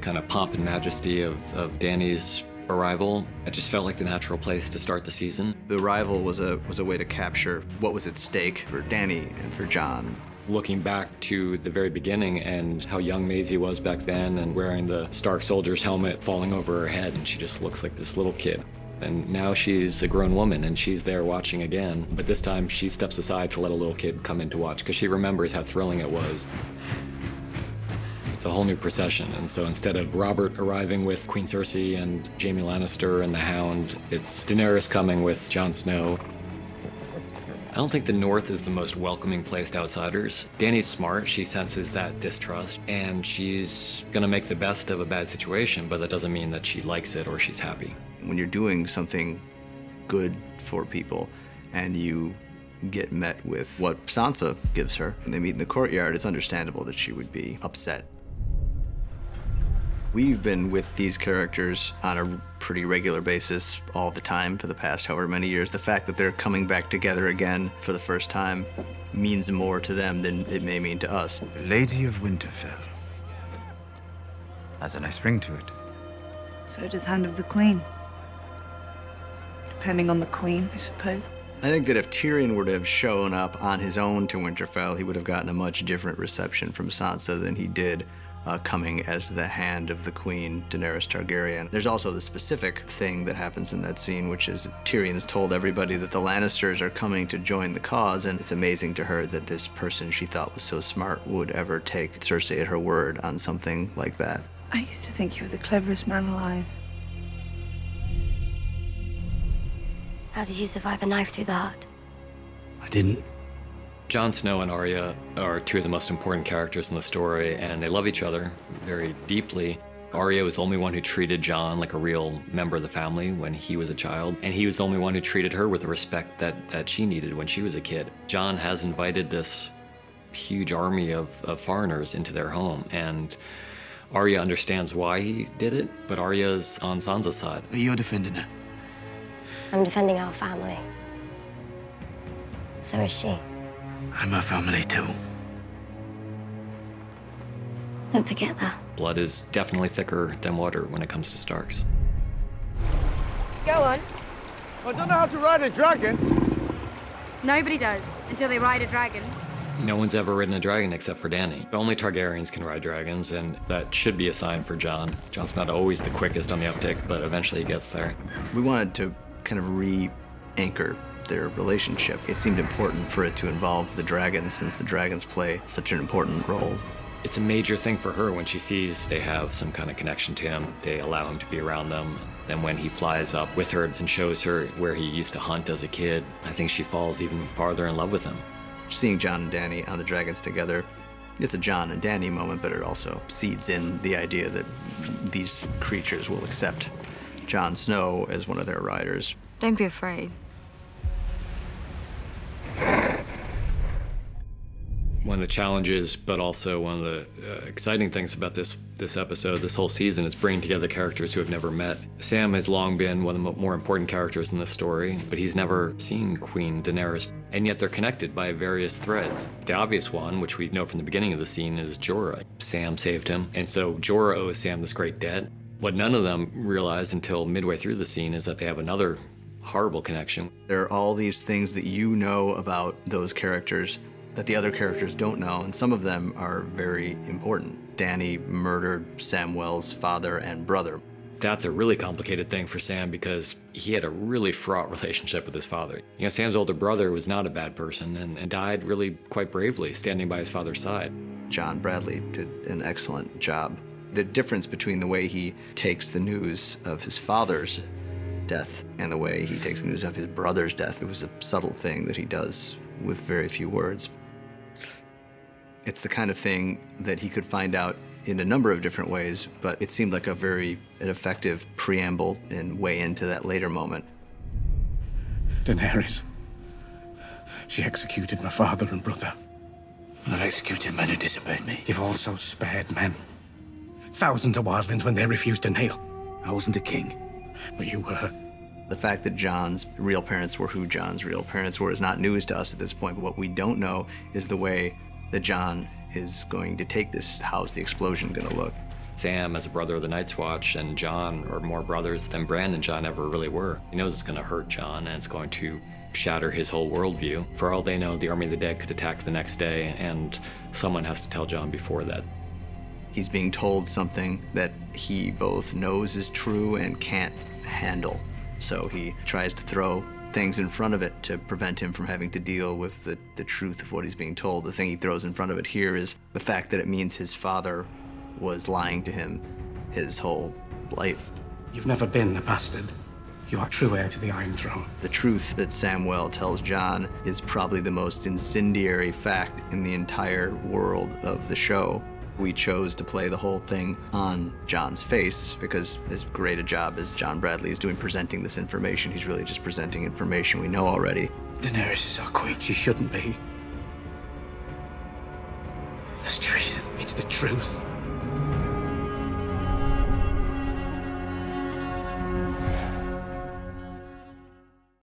kind of pomp and majesty of Dany's arrival. It just felt like the natural place to start the season. The arrival was a way to capture what was at stake for Dany and for Jon. Looking back to the very beginning and how young Maisie was back then and wearing the Stark soldier's helmet falling over her head, and she just looks like this little kid. And now she's a grown woman and she's there watching again, but this time she steps aside to let a little kid come in to watch because she remembers how thrilling it was. It's a whole new procession, and so instead of Robert arriving with Queen Cersei and Jaime Lannister and the Hound, it's Daenerys coming with Jon Snow. I don't think the North is the most welcoming place to outsiders. Dany's smart, she senses that distrust, and she's gonna make the best of a bad situation, but that doesn't mean that she likes it or she's happy. When you're doing something good for people and you get met with what Sansa gives her, and they meet in the courtyard, it's understandable that she would be upset. We've been with these characters on a pretty regular basis all the time for the past however many years. The fact that they're coming back together again for the first time means more to them than it may mean to us. The Lady of Winterfell has a nice ring to it. So does Hand of the Queen. Depending on the Queen, I suppose. I think that if Tyrion were to have shown up on his own to Winterfell, he would have gotten a much different reception from Sansa than he did coming as the Hand of the Queen, Daenerys Targaryen. There's also the specific thing that happens in that scene, which is Tyrion has told everybody that the Lannisters are coming to join the cause, and it's amazing to her that this person she thought was so smart would ever take Cersei at her word on something like that. I used to think you were the cleverest man alive. How did you survive a knife through the heart? I didn't. Jon Snow and Arya are two of the most important characters in the story, and they love each other very deeply. Arya was the only one who treated Jon like a real member of the family when he was a child, and he was the only one who treated her with the respect that she needed when she was a kid. Jon has invited this huge army of foreigners into their home, and Arya understands why he did it, but Arya's on Sansa's side. But you're defending her. I'm defending our family. So is she. I'm her family too. Don't forget that. Blood is definitely thicker than water when it comes to Starks. Go on. I don't know how to ride a dragon. Nobody does, until they ride a dragon. No one's ever ridden a dragon except for Dany. Only Targaryens can ride dragons, and that should be a sign for Jon. Jon's not always the quickest on the uptick, but eventually he gets there. We wanted to kind of re-anchor their relationship. It seemed important for it to involve the dragons, since the dragons play such an important role. It's a major thing for her when she sees they have some kind of connection to him. They allow him to be around them. Then when he flies up with her and shows her where he used to hunt as a kid, I think she falls even farther in love with him. Seeing Jon and Dany on the dragons together, it's a Jon and Dany moment, but it also seeds in the idea that these creatures will accept Jon Snow as one of their riders. Don't be afraid. One of the challenges, but also one of the exciting things about this episode, this whole season, is bringing together characters who have never met. Sam has long been one of the more important characters in this story, but he's never seen Queen Daenerys, and yet they're connected by various threads. The obvious one, which we know from the beginning of the scene, is Jorah. Sam saved him, and so Jorah owes Sam this great debt. What none of them realize until midway through the scene is that they have another horrible connection. There are all these things that you know about those characters that the other characters don't know, and some of them are very important. Dany murdered Samwell's father and brother. That's a really complicated thing for Sam because he had a really fraught relationship with his father. You know, Sam's older brother was not a bad person and died really quite bravely, standing by his father's side. John Bradley did an excellent job. The difference between the way he takes the news of his father's death and the way he takes the news of his brother's death, it was a subtle thing that he does with very few words. It's the kind of thing that he could find out in a number of different ways, but it seemed like an effective preamble and way into that later moment. Daenerys. She executed my father and brother. Not executed men who disobeyed me. You've also spared men. Thousands of wildlings when they refused to kneel. I wasn't a king, but you were. The fact that Jon's real parents were who Jon's real parents were is not news to us at this point, but what we don't know is the way that Jon is going to take this. How's the explosion going to look? Sam as a brother of the Night's Watch and Jon are more brothers than Bran and Jon ever really were. He knows it's going to hurt Jon and it's going to shatter his whole worldview. For all they know, the Army of the Dead could attack the next day, and someone has to tell Jon before that. He's being told something that he both knows is true and can't handle. So he tries to throw things in front of it to prevent him from having to deal with the truth of what he's being told. The thing he throws in front of it here is the fact that it means his father was lying to him his whole life. You've never been a bastard. You are true heir to the Iron Throne. The truth that Samwell tells Jon is probably the most incendiary fact in the entire world of the show. We chose to play the whole thing on Jon's face because as great a job as John Bradley is doing presenting this information, he's really just presenting information we know already. Daenerys is our queen. She shouldn't be. There's treason. It's the truth.